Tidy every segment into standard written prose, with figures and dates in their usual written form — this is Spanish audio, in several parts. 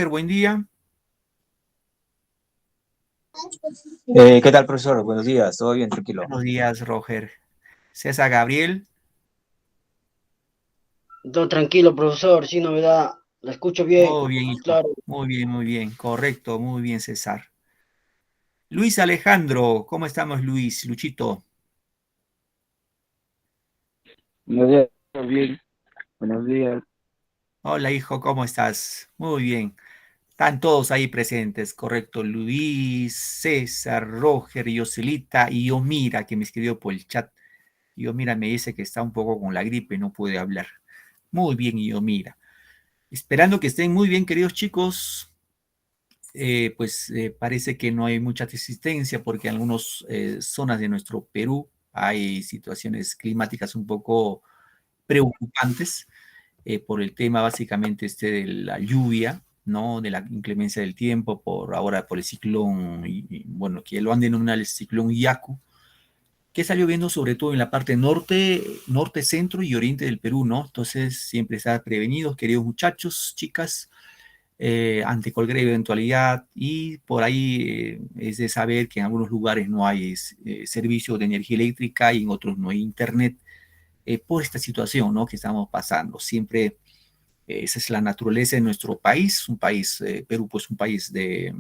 Buen día. ¿Qué tal, profesor? Buenos días, todo bien, tranquilo. Buenos días, Roger. César Gabriel. Todo tranquilo, profesor, sin novedad. La escucho bien, Todo bien, hijo. claro. Muy bien, muy bien. Correcto, muy bien, César. Luis Alejandro, ¿cómo estamos, Luis? Luchito. Buenos días, bien. Buenos días. Hola, hijo, ¿cómo estás? Muy bien. Están todos ahí presentes, correcto. Luis, César, Roger, Yoselita y Yomira, que me escribió por el chat. Yomira me dice que está un poco con la gripe, no puede hablar. Muy bien, Yomira. Esperando que estén muy bien, queridos chicos. Parece que no hay mucha resistencia porque en algunas zonas de nuestro Perú hay situaciones climáticas un poco preocupantes por el tema básicamente de la lluvia, ¿no? De la inclemencia del tiempo, por el ciclón, bueno, que lo han denominado el ciclón Yaku, que está lloviendo sobre todo en la parte norte, centro y oriente del Perú, ¿no? Entonces, siempre estar prevenidos, queridos muchachos, chicas, ante cualquier eventualidad y por ahí es de saber que en algunos lugares no hay servicio de energía eléctrica y en otros no hay internet por esta situación, ¿no? Que estamos pasando. Siempre esa es la naturaleza de nuestro país, un país, Perú, pues un país de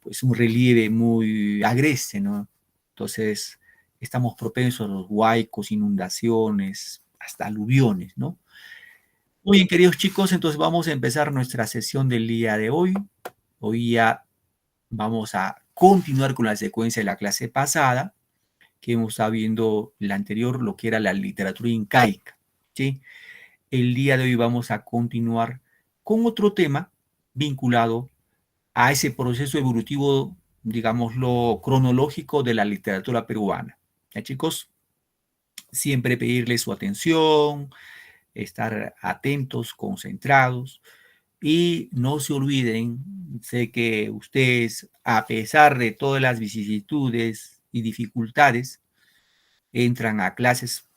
pues un relieve muy agreste, ¿no? Entonces estamos propensos a los huaicos, inundaciones, hasta aluviones, ¿no? Muy bien, queridos chicos, entonces vamos a empezar nuestra sesión del día de hoy. Hoy ya vamos a continuar con la secuencia de la clase pasada, que hemos estado viendo la anterior, lo que era la literatura incaica. ¿Sí? El día de hoy vamos a continuar con otro tema vinculado a ese proceso evolutivo, digámoslo, cronológico de la literatura peruana. ¿Ya, chicos? Siempre pedirles su atención, estar atentos, concentrados y no se olviden, sé que ustedes, a pesar de todas las vicisitudes y dificultades, entran a clases,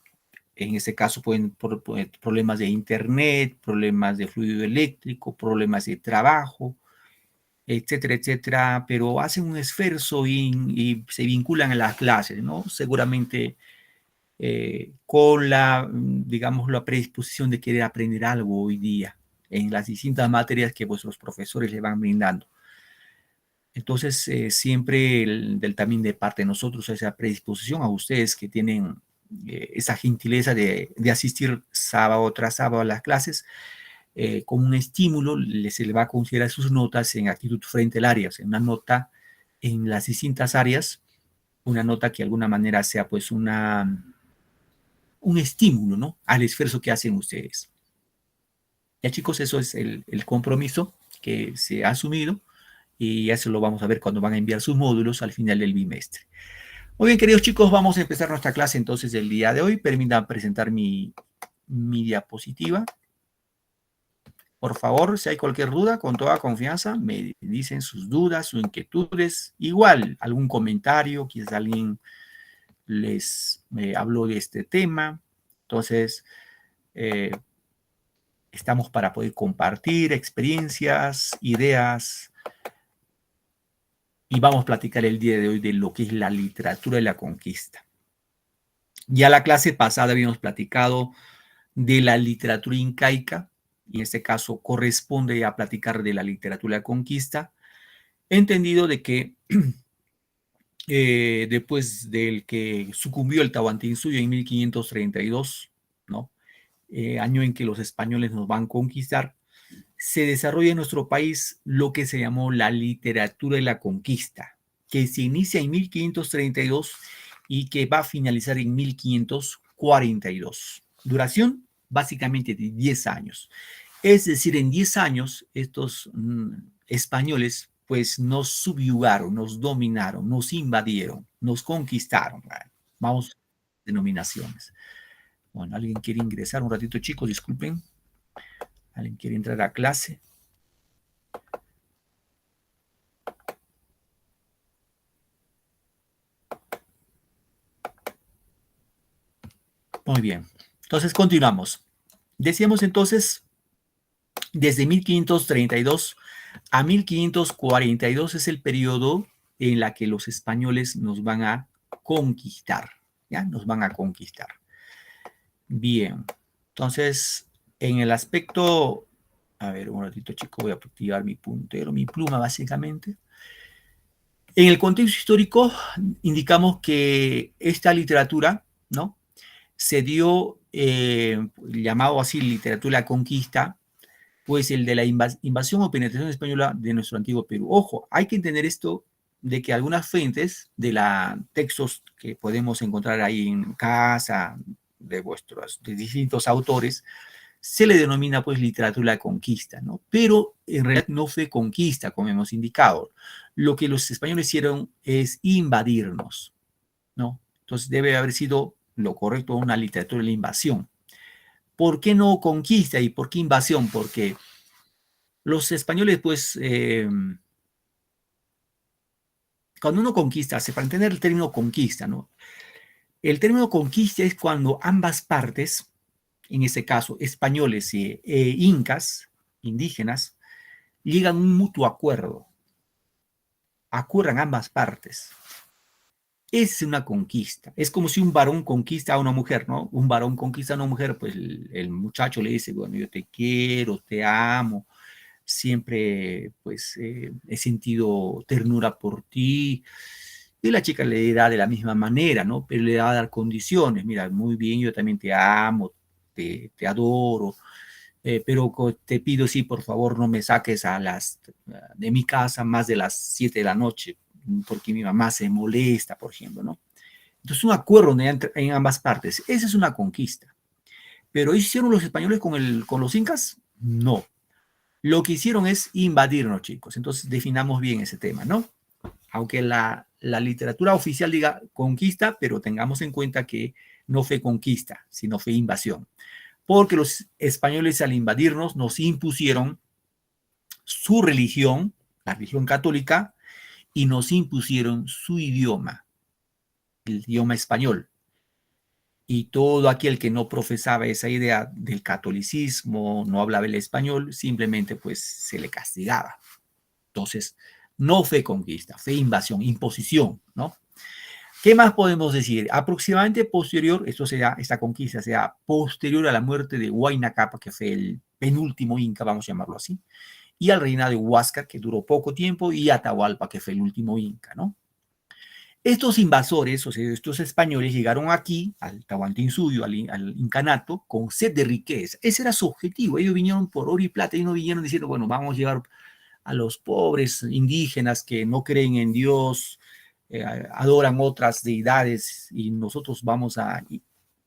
en este caso pueden por problemas de internet, problemas de fluido eléctrico, problemas de trabajo, etcétera, etcétera, pero hacen un esfuerzo y se vinculan a las clases, ¿no? Seguramente con digamos, la predisposición de querer aprender algo hoy día en las distintas materias que vuestros profesores le van brindando. Entonces, siempre también de parte de nosotros esa predisposición a ustedes que tienen esa gentileza de asistir sábado tras sábado a las clases, como un estímulo, se le va a considerar sus notas en actitud frente al área, o sea, una nota en las distintas áreas, una nota que de alguna manera sea pues un estímulo, ¿no? Al esfuerzo que hacen ustedes. Ya, chicos, eso es el compromiso que se ha asumido y ya se lo vamos a ver cuando van a enviar sus módulos al final del bimestre. Muy bien, queridos chicos, vamos a empezar nuestra clase entonces del día de hoy. Permítanme presentar mi diapositiva. Por favor, si hay cualquier duda, con toda confianza, me dicen sus dudas, sus inquietudes. Igual, algún comentario, quizás alguien les habló de este tema. Entonces, eh, estamos para poder compartir experiencias, ideas, y vamos a platicar el día de hoy de lo que es la literatura de la conquista. Ya la clase pasada habíamos platicado de la literatura incaica, y en este caso corresponde a platicar de la literatura de la conquista, entendido de que después del que sucumbió el Tahuantinsuyo en 1532, ¿no? Año en que los españoles nos van a conquistar, se desarrolla en nuestro país lo que se llamó la literatura de la conquista, que se inicia en 1532 y que va a finalizar en 1542. Duración básicamente de 10 años. Es decir, en 10 años estos españoles pues nos subyugaron, nos dominaron, nos invadieron, nos conquistaron. Vamos, denominaciones. Bueno, ¿alguien quiere ingresar un ratito, chicos? Disculpen. ¿Alguien quiere entrar a clase? Muy bien. Entonces, continuamos. Decíamos entonces Desde 1532 a 1542 es el periodo en la que los españoles nos van a conquistar, ¿ya? Nos van a conquistar. Bien, entonces, en el aspecto, a ver, un ratito, chicos, voy a activar mi puntero, mi pluma, básicamente. En el contexto histórico, indicamos que esta literatura, ¿no? Se dio, llamado así literatura conquista, pues el de la invasión o penetración española de nuestro antiguo Perú. Ojo, hay que entender esto de que algunas fuentes de textos que podemos encontrar ahí en casa de distintos autores, se le denomina pues literatura de conquista, ¿no? Pero en realidad no fue conquista, como hemos indicado. Lo que los españoles hicieron es invadirnos, ¿no? Entonces debe haber sido lo correcto una literatura de la invasión. ¿Por qué no conquista y por qué invasión? Porque los españoles, pues, cuando uno conquista, para entender el término conquista, ¿no? El término conquista es cuando ambas partes, en este caso españoles e incas, indígenas, llegan a un mutuo acuerdo. Acuerdan ambas partes. Es una conquista. Es como si un varón conquista a una mujer, ¿no? Un varón conquista a una mujer, pues el muchacho le dice, bueno, yo te quiero, te amo, siempre pues he sentido ternura por ti. Y la chica le dirá de la misma manera, ¿no? Pero le va a dar condiciones. Mira, muy bien, yo también te amo, te adoro, pero te pido, sí, por favor, no me saques de mi casa más de las 7 de la noche, porque mi mamá se molesta, por ejemplo, ¿no? Entonces, un acuerdo en ambas partes. Esa es una conquista. ¿Pero hicieron los españoles con los incas? No. Lo que hicieron es invadirnos, chicos. Entonces, definamos bien ese tema, ¿no? Aunque la literatura oficial diga conquista, pero tengamos en cuenta que no fue conquista, sino fue invasión. Porque los españoles al invadirnos nos impusieron su religión, la religión católica, y nos impusieron su idioma, el idioma español. Y todo aquel que no profesaba esa idea del catolicismo, no hablaba el español, simplemente pues se le castigaba. Entonces, no fue conquista, fue invasión, imposición, ¿no? ¿Qué más podemos decir? Aproximadamente posterior, esta conquista sea posterior a la muerte de Huayna Cápac, que fue el penúltimo inca, vamos a llamarlo así, y al reinado de Huáscar, que duró poco tiempo, y Atahualpa, que fue el último inca, ¿no? Estos invasores, o sea, estos españoles llegaron aquí, al Tahuantinsuyo, al incanato, con sed de riqueza. Ese era su objetivo. Ellos vinieron por oro y plata y no vinieron diciendo, bueno, vamos a llevar a los pobres indígenas que no creen en Dios, adoran otras deidades y nosotros vamos a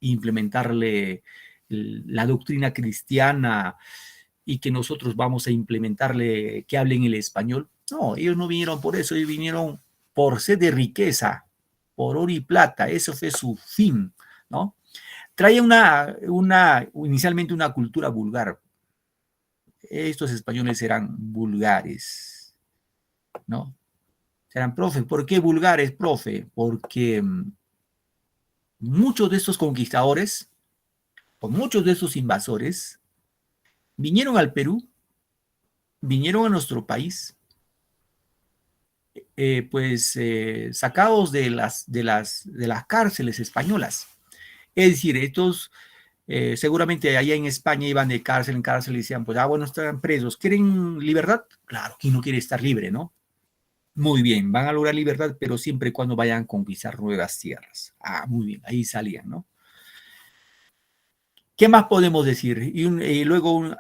implementarle la doctrina cristiana y que nosotros vamos a implementarle que hablen el español. No, ellos no vinieron por eso, ellos vinieron por sed de riqueza, por oro y plata, eso fue su fin, ¿no? Traía inicialmente una cultura vulgar. Estos españoles eran vulgares, ¿no? Eran, profe, ¿por qué vulgares, profe? Porque muchos de estos conquistadores, o muchos de estos invasores, vinieron al Perú, vinieron a nuestro país, sacados de las cárceles españolas. Es decir, estos seguramente allá en España iban de cárcel en cárcel y decían, pues, bueno, están presos, ¿quieren libertad? Claro, ¿quién no quiere estar libre, no? Muy bien, van a lograr libertad, pero siempre y cuando vayan a conquistar nuevas tierras. Ah, muy bien, ahí salían, ¿no? ¿Qué más podemos decir? Y luego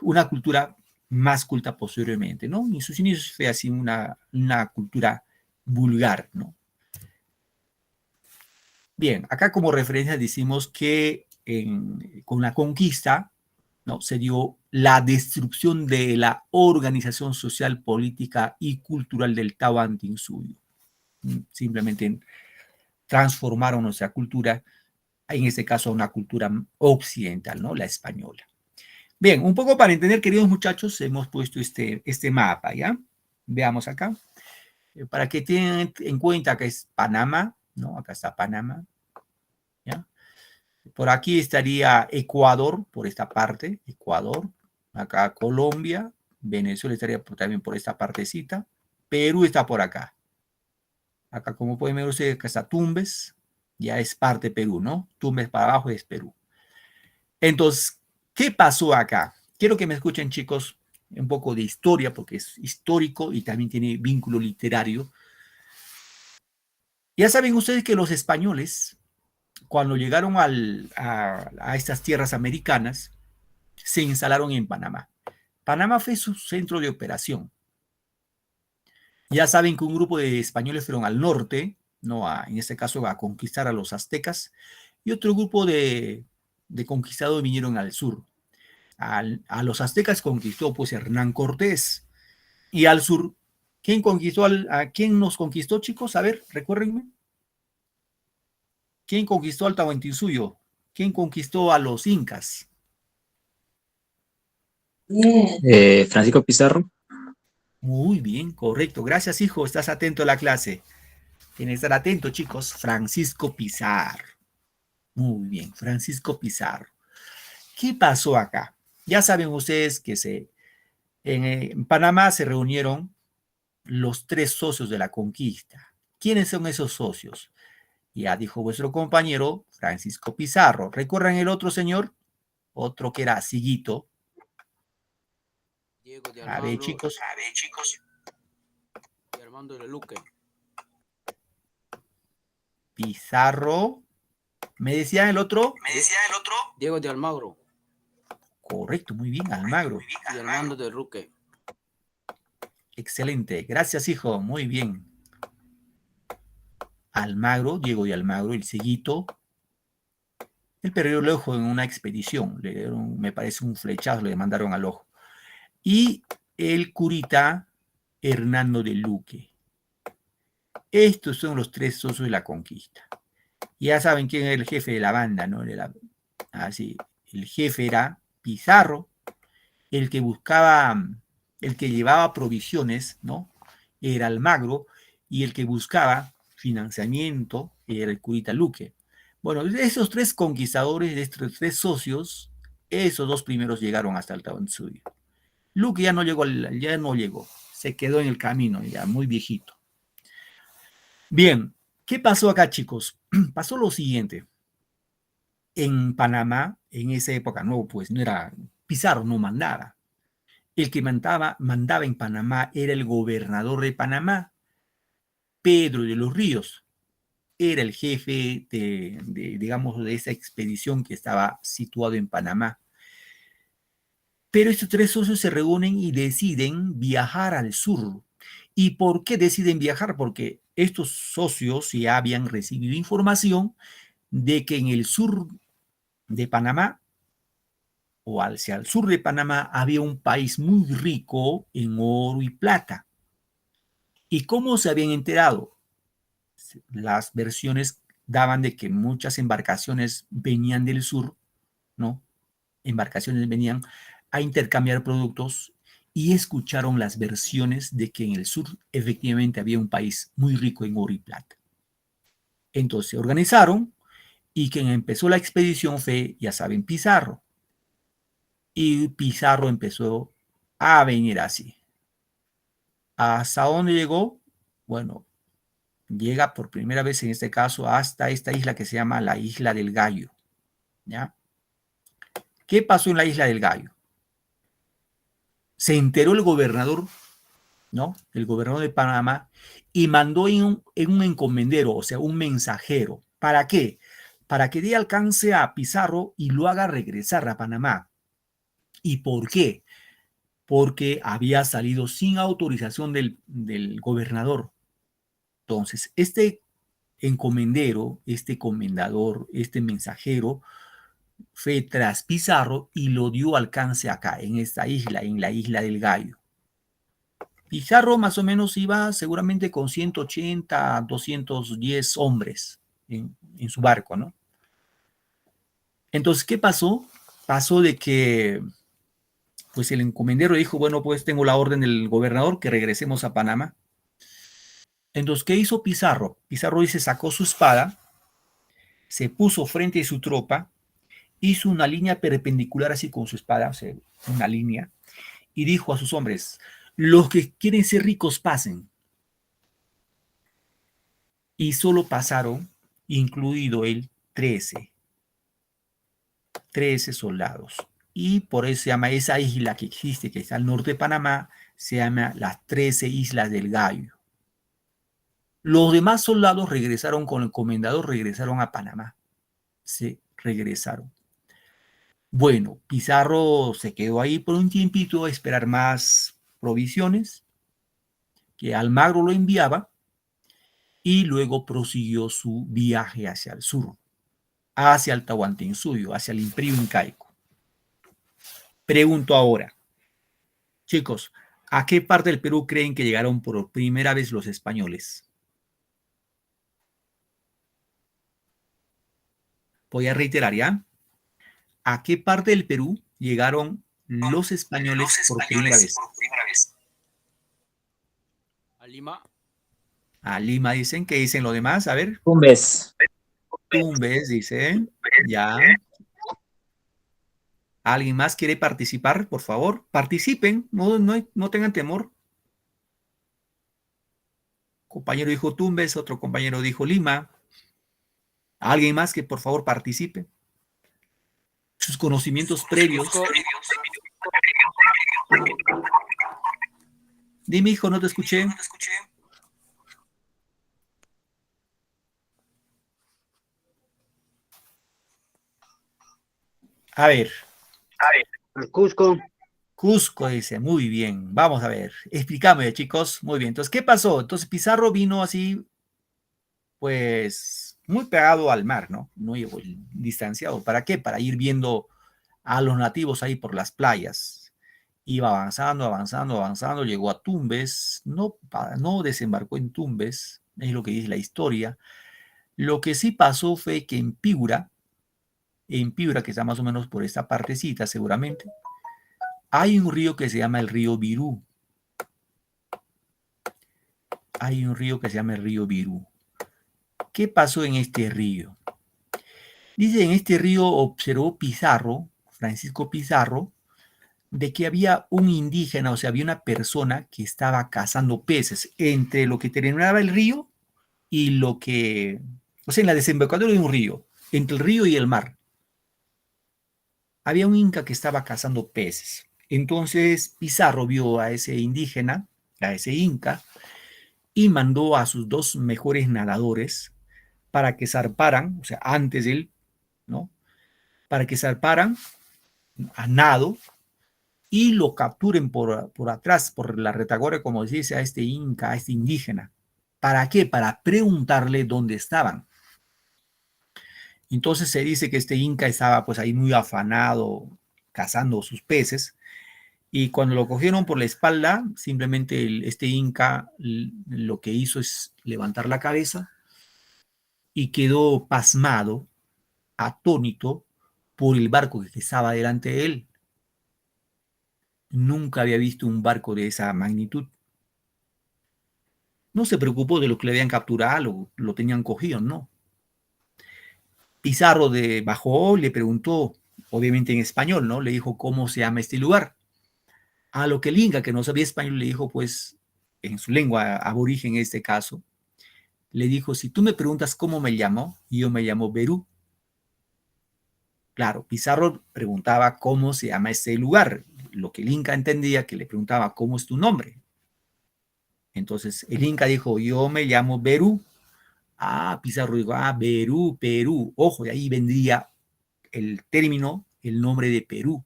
una cultura más culta posteriormente, ¿no? En sus inicios fue así una cultura vulgar, ¿no? Bien, acá como referencia decimos que con la conquista, ¿no? Se dio la destrucción de la organización social, política y cultural del Tahuantinsuyo. Simplemente transformaron nuestra cultura, en este caso, a una cultura occidental, ¿no? La española. Bien, un poco para entender, queridos muchachos, hemos puesto este mapa, ¿ya? Veamos acá. Para que tengan en cuenta que es Panamá, ¿no? Acá está Panamá, ¿ya? Por aquí estaría Ecuador, por esta parte, Ecuador, Acá Colombia, Venezuela estaría también por esta partecita, Perú está por acá. Acá, como pueden ver ustedes, acá está Tumbes, ya es parte de Perú, ¿no? Tumbes para abajo es Perú. Entonces, ¿qué pasó acá? Quiero que me escuchen, chicos, un poco de historia, porque es histórico y también tiene vínculo literario. Ya saben ustedes que los españoles, cuando llegaron a estas tierras americanas, se instalaron en Panamá. Panamá fue su centro de operación. Ya saben que un grupo de españoles fueron al norte, ¿no? En este caso a conquistar a los aztecas, y otro grupo de conquistadores vinieron al sur. A los aztecas conquistó pues Hernán Cortés, y al sur, ¿quién conquistó a quién nos conquistó, chicos? A ver, recuérdenme. ¿Quién conquistó al Tahuantinsuyo? ¿Quién conquistó a los incas? Francisco Pizarro. Muy bien, correcto. Gracias, hijo. Estás atento a la clase. Tienen que estar atentos, chicos. Francisco Pizarro. Muy bien, Francisco Pizarro. ¿Qué pasó acá? Ya saben ustedes que en Panamá se reunieron los 3 socios de la conquista. ¿Quiénes son esos socios? Ya dijo vuestro compañero Francisco Pizarro. ¿Recuerdan el otro señor? Otro que era Siguito. Diego de A ver, Almagro chicos. y Armando de Luque. Pizarro. ¿Me decían el otro? Diego de Almagro Correcto, muy bien, Almagro. y Armando de Luque. Excelente. Gracias, hijo. Muy bien. Almagro, Diego de Almagro, el Siguito. Él perdió el ojo en una expedición. Le dieron, me parece, un flechazo, le mandaron al ojo. Y el curita Hernando de Luque. Estos son los 3 socios de la conquista. Ya saben quién era el jefe de la banda, ¿no? Así, el jefe era Pizarro, el que buscaba, el que llevaba provisiones, ¿no? Era Almagro, y el que buscaba financiamiento era el curita Luque. Bueno, de esos 3 conquistadores, de estos 3 socios, esos 2 primeros llegaron hasta el Tahuantinsuyo. Luque ya no llegó, se quedó en el camino, ya muy viejito. Bien, ¿qué pasó acá, chicos? Pasó lo siguiente. En Panamá, en esa época, no, pues no era, Pizarro no mandaba. El que mandaba en Panamá era el gobernador de Panamá, Pedro de los Ríos. Era el jefe digamos, de esa expedición que estaba situado en Panamá. Pero estos 3 socios se reúnen y deciden viajar al sur. ¿Y por qué deciden viajar? Porque estos socios ya habían recibido información de que en el sur de Panamá, o hacia el sur de Panamá, había un país muy rico en oro y plata. ¿Y cómo se habían enterado? Las versiones daban de que muchas embarcaciones venían del sur, ¿no? Embarcaciones venían a intercambiar productos y escucharon las versiones de que en el sur efectivamente había un país muy rico en oro y plata. Entonces se organizaron y quien empezó la expedición fue, ya saben, Pizarro. Y Pizarro empezó a venir así. ¿Hasta dónde llegó? Bueno, llega por primera vez en este caso hasta esta isla que se llama la Isla del Gallo. ¿Ya? ¿Qué pasó en la Isla del Gallo? Se enteró el gobernador, ¿no? El gobernador de Panamá, y mandó en un encomendero, o sea, un mensajero. ¿Para qué? Para que dé alcance a Pizarro y lo haga regresar a Panamá. ¿Y por qué? Porque había salido sin autorización del gobernador. Entonces, este encomendero, este comendador, este mensajero, fue tras Pizarro y lo dio alcance acá, en esta isla, en la Isla del Gallo. Pizarro más o menos iba seguramente con 180, 210 hombres en su barco, ¿no? Entonces, ¿qué pasó? Pasó de que pues el encomendero dijo, bueno, pues tengo la orden del gobernador que regresemos a Panamá. Entonces, ¿qué hizo Pizarro? Pizarro dice, sacó su espada, se puso frente a su tropa hizo una línea perpendicular así con su espada, o sea, una línea, y dijo a sus hombres, los que quieren ser ricos pasen. Y solo pasaron, incluido él, 13 soldados. Y por eso se llama esa isla que existe, que está al norte de Panamá, se llama las 13 Islas del Gallo. Los demás soldados regresaron con el comendador, regresaron a Panamá. Se regresaron. Bueno, Pizarro se quedó ahí por un tiempito a esperar más provisiones, que Almagro lo enviaba, y luego prosiguió su viaje hacia el sur, hacia el Tahuantinsuyo, hacia el Imperio Incaico. Pregunto ahora, chicos, ¿a qué parte del Perú creen que llegaron por primera vez los españoles? Voy a reiterar, ¿ya? ¿A qué parte del Perú llegaron los españoles por primera vez? A Lima. A Lima dicen, ¿qué dicen los demás? A ver, Tumbes. Tumbes dicen, ya. ¿Alguien más quiere participar? Por favor, participen, no tengan temor. Compañero dijo Tumbes, otro compañero dijo Lima. ¿Alguien más que por favor participe? Sus conocimientos previos. Cusco. Dime, hijo, no te escuché. A ver, Al Cusco. Cusco dice, muy bien, vamos a ver, explícame, chicos, muy bien. Entonces, ¿qué pasó? Entonces Pizarro vino así, pues, muy pegado al mar, ¿no? Muy distanciado. ¿Para qué? Para ir viendo a los nativos ahí por las playas. Iba avanzando, avanzando, avanzando, llegó a Tumbes, no desembarcó en Tumbes, es lo que dice la historia. Lo que sí pasó fue que en Piura, que está más o menos por esta partecita seguramente, hay un río que se llama el río Virú. Hay un río que se llama el río Virú. ¿Qué pasó en este río? Dice, en este río observó Pizarro, Francisco Pizarro, de que había un indígena, o sea, había una persona que estaba cazando peces entre lo que terminaba el río y lo que, o sea, en la desembocadura de un río, entre el río y el mar. Había un inca que estaba cazando peces. Entonces Pizarro vio a ese indígena, a ese inca, y mandó a sus dos mejores nadadores para que zarparan, o sea, antes de él, ¿no? Para que zarparan a nado y lo capturen por atrás, por la retaguardia, como dice, a este inca, a este indígena. ¿Para qué? Para preguntarle dónde estaban. Entonces se dice que este inca estaba pues ahí muy afanado cazando sus peces y cuando lo cogieron por la espalda, simplemente este inca lo que hizo es levantar la cabeza y quedó pasmado, atónito por el barco que estaba delante de él. Nunca había visto un barco de esa magnitud. No se preocupó de lo que le habían capturado, lo tenían cogido, no. Pizarro bajó, le preguntó, obviamente en español, ¿no? Le dijo cómo se llama este lugar. A lo que el inca, que no sabía español, le dijo, pues, en su lengua aborigen en este caso, le dijo, si tú me preguntas cómo me llamo, yo me llamo Berú. Claro, Pizarro preguntaba cómo se llama este lugar, lo que el inca entendía que le preguntaba cómo es tu nombre. Entonces el inca dijo, yo me llamo Berú. Ah, Pizarro dijo, ah, Berú, Perú. Ojo, de ahí vendría el término, el nombre de Perú,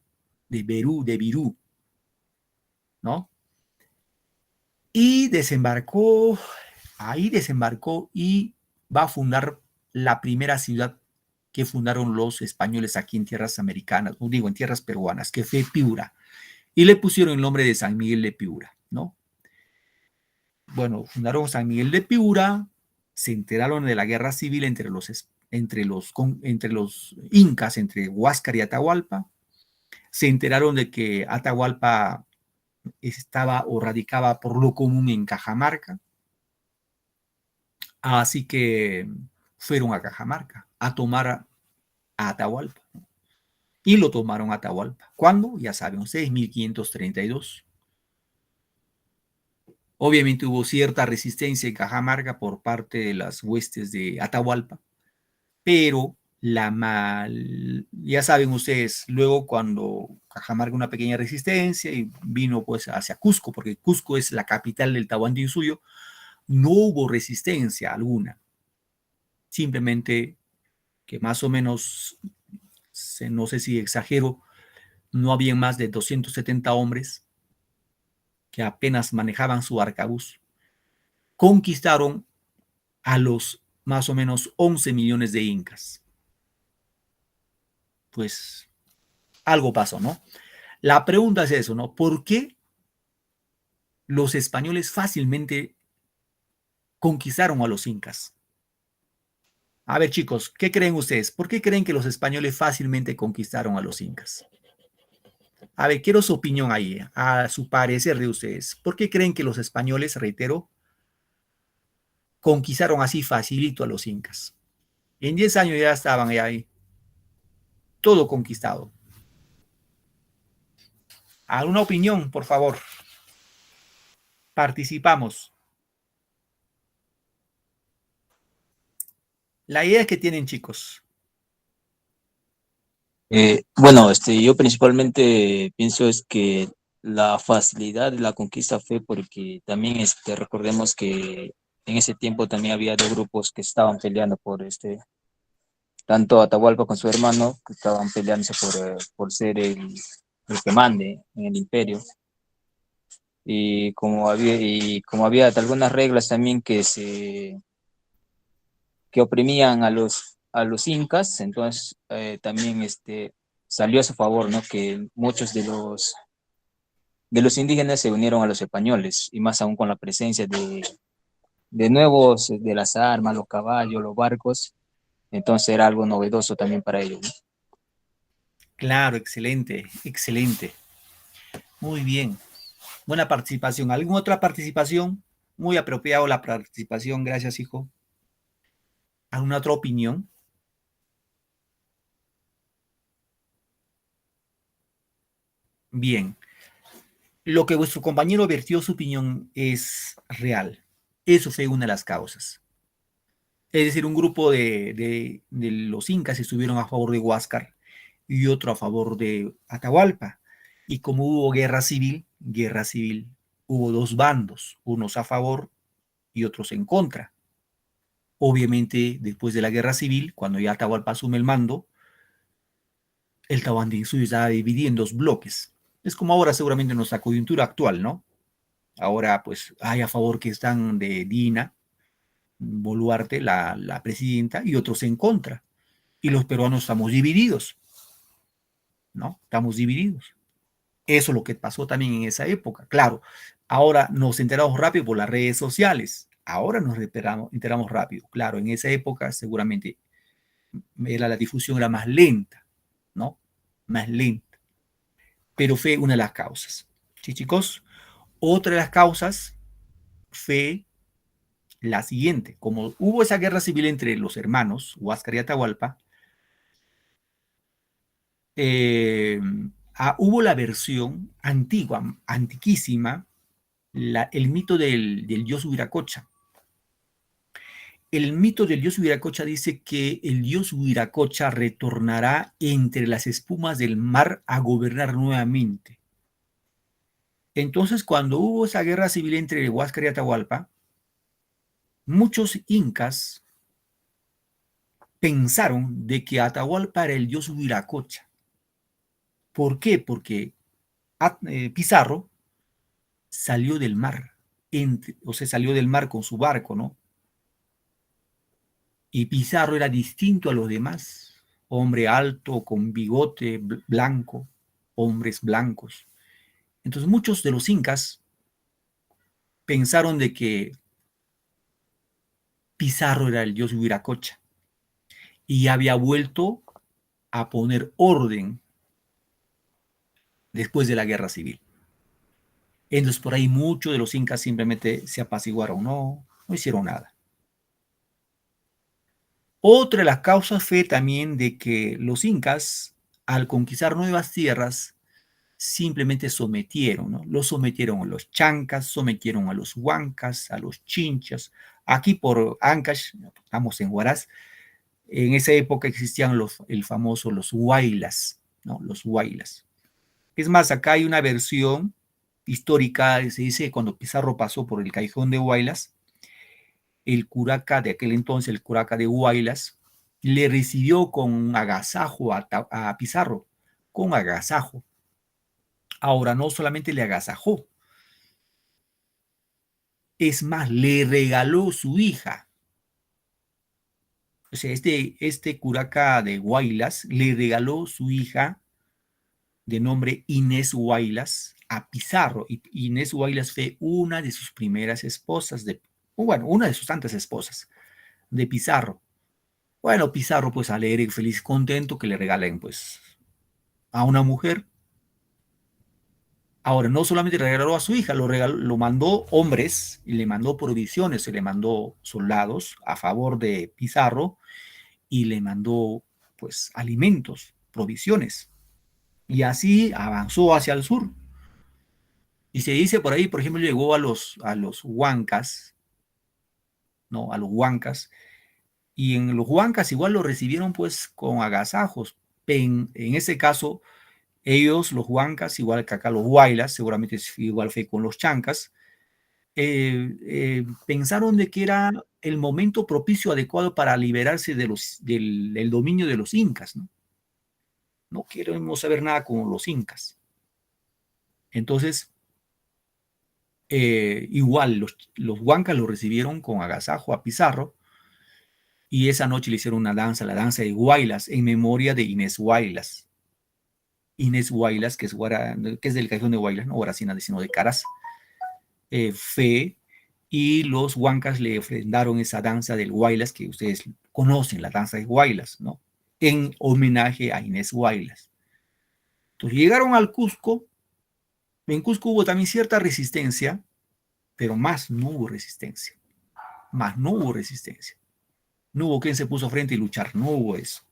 de Berú, de Virú, ¿no? Y ahí desembarcó y va a fundar la primera ciudad que fundaron los españoles aquí en tierras americanas, o digo, en tierras peruanas, que fue Piura. Y le pusieron el nombre de San Miguel de Piura, ¿no? Bueno, fundaron San Miguel de Piura, se enteraron de la guerra civil entre los incas, entre Huáscar y Atahualpa, se enteraron de que Atahualpa estaba o radicaba por lo común en Cajamarca, así que fueron a Cajamarca a tomar a Atahualpa. y lo tomaron a Atahualpa. ¿Cuándo? Ya saben ustedes, 1532. Obviamente hubo cierta resistencia en Cajamarca por parte de las huestes de Atahualpa, pero ya saben ustedes, luego cuando Cajamarca una pequeña resistencia y vino pues hacia Cusco, porque Cusco es la capital del Tahuantinsuyo, no hubo resistencia alguna. Simplemente que más o menos, no sé si exagero, no habían más de 270 hombres que apenas manejaban su arcabuz. Conquistaron a los más o menos 11 millones de incas. Pues algo pasó, ¿no? La pregunta es eso, ¿no? ¿Por qué los españoles fácilmente conquistaron a los incas? A ver, chicos, ¿qué creen ustedes? ¿Por qué creen que los españoles fácilmente conquistaron a los incas? A ver, quiero su opinión ahí, a su parecer de ustedes. ¿Por qué creen que los españoles, reitero, conquistaron así facilito a los incas? En 10 años ya estaban ahí, todo conquistado. ¿Alguna opinión, por favor? Participamos. La idea que tienen, chicos. Bueno, yo principalmente pienso es que la facilidad de la conquista fue porque también recordemos que en ese tiempo también había dos grupos que estaban peleando por tanto Atahualpa con su hermano, que estaban peleándose por ser el que mande en el imperio. Y como había algunas reglas también que oprimían a los incas, entonces también salió a su favor, ¿no? Que muchos de los indígenas se unieron a los españoles, y más aún con la presencia de nuevos, de las armas, los caballos, los barcos, entonces era algo novedoso también para ellos, ¿no? Claro, excelente, excelente. Muy bien. Buena participación. ¿Alguna otra participación? Muy apropiado la participación. Gracias, hijo. ¿Alguna otra opinión? Bien. Lo que vuestro compañero vertió su opinión es real. Eso fue una de las causas. Es decir, un grupo de los incas estuvieron a favor de Huáscar y otro a favor de Atahualpa. Y como hubo guerra civil, hubo dos bandos, unos a favor y otros en contra. Obviamente, después de la guerra civil, cuando ya Atahualpa asume el mando, el Tahuantinsuyo estaba dividido en dos bloques. Es como ahora seguramente nuestra coyuntura actual, ¿no? Ahora pues hay a favor que están de Dina Boluarte, la presidenta, y otros en contra. Y los peruanos estamos divididos, ¿no? Estamos divididos. Eso es lo que pasó también en esa época. Claro, ahora nos enteramos rápido por las redes sociales. Ahora nos enteramos rápido. Claro, en esa época seguramente la difusión era más lenta, ¿no? Más lenta. Pero fue una de las causas. ¿Sí, chicos? Otra de las causas fue la siguiente. Como hubo esa guerra civil entre los hermanos, Huáscar y Atahualpa, hubo la versión antigua, antiquísima, el mito del dios Huiracocha. El mito del dios Huiracocha dice que el dios Huiracocha retornará entre las espumas del mar a gobernar nuevamente. Entonces, cuando hubo esa guerra civil entre Huáscar y Atahualpa, muchos incas pensaron de que Atahualpa era el dios Huiracocha. ¿Por qué? Porque Pizarro salió del mar, o sea, salió del mar con su barco, ¿no? Y Pizarro era distinto a los demás, hombre alto, con bigote blanco, hombres blancos. Entonces muchos de los incas pensaron de que Pizarro era el dios Huiracocha y había vuelto a poner orden después de la guerra civil. Entonces por ahí muchos de los incas simplemente se apaciguaron, no hicieron nada. Otra de las causas fue también de que los incas al conquistar nuevas tierras, simplemente sometieron, ¿no? Los sometieron a los chancas, sometieron a los huancas, a los chinchas. Aquí por Ancash, estamos en Huaraz, en esa época existían el famoso los huaylas, ¿no? Los huaylas. Es más, acá hay una versión histórica, se dice que cuando Pizarro pasó por el callejón de Huaylas, el curaca de aquel entonces, el curaca de Huaylas, le recibió con agasajo a Pizarro, con agasajo. Ahora, no solamente le agasajó, es más, le regaló su hija. O sea, este curaca de Huaylas le regaló su hija de nombre Inés Huaylas a Pizarro. Y Inés Huaylas fue una de sus primeras esposas, bueno, una de sus tantas esposas de Pizarro. Bueno, Pizarro pues alegre, feliz, contento que le regalen pues a una mujer. Ahora, no solamente le regaló a su hija, lo mandó hombres y le mandó provisiones, se le mandó soldados a favor de Pizarro y le mandó pues alimentos, provisiones. Y así avanzó hacia el sur. Y se dice por ahí, por ejemplo, llegó a los huancas, ¿no? A los huancas. Y en los huancas igual lo recibieron pues con agasajos. En ese caso, ellos, los huancas, igual que acá los huaylas, seguramente igual fue con los chancas, pensaron de que era el momento propicio adecuado para liberarse del dominio de los incas, ¿no? No queremos saber nada con los incas. Entonces, igual los huancas lo recibieron con agasajo a Pizarro y esa noche le hicieron una danza, la danza de Huaylas, en memoria de Inés Huaylas. Inés Huaylas, que es del cajón de Huaylas, no Huaracina, sino de Caraz, fe, y los huancas le ofrendaron esa danza del Huaylas que ustedes conocen, la danza de Huaylas, ¿no? En homenaje a Inés Huaylas. Entonces llegaron al Cusco. En Cusco hubo también cierta resistencia, pero más no hubo resistencia. Más no hubo resistencia. No hubo quien se puso frente y luchar, no hubo eso.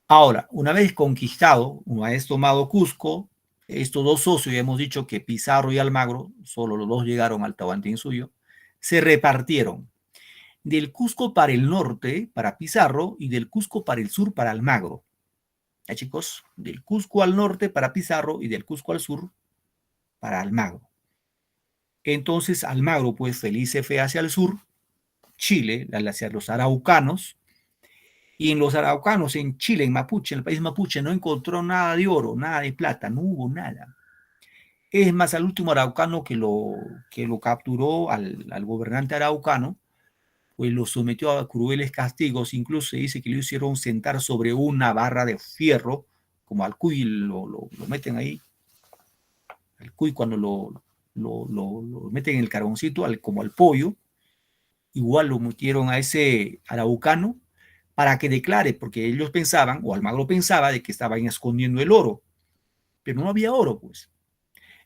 Ahora, una vez conquistado, una vez tomado Cusco, estos dos socios, ya hemos dicho que Pizarro y Almagro, solo los dos llegaron al Tahuantinsuyo, se repartieron del Cusco para el norte, para Pizarro, y del Cusco para el sur, para Almagro. ¿Ya, chicos? Del Cusco al norte para Pizarro y del Cusco al sur para Almagro. Entonces Almagro, pues feliz se fue hacia el sur, Chile, hacia los araucanos, y en los araucanos, en Chile, en Mapuche, en el país Mapuche, no encontró nada de oro, nada de plata, no hubo nada. Es más, al último araucano que lo capturó, al gobernante araucano, pues lo sometió a crueles castigos, incluso se dice que le hicieron sentar sobre una barra de fierro, como al cuy lo meten ahí, al cuy cuando lo meten en el carboncito, como al pollo, igual lo metieron a ese araucano para que declare, porque ellos pensaban, o Almagro pensaba, de que estaban escondiendo el oro, pero no había oro, pues.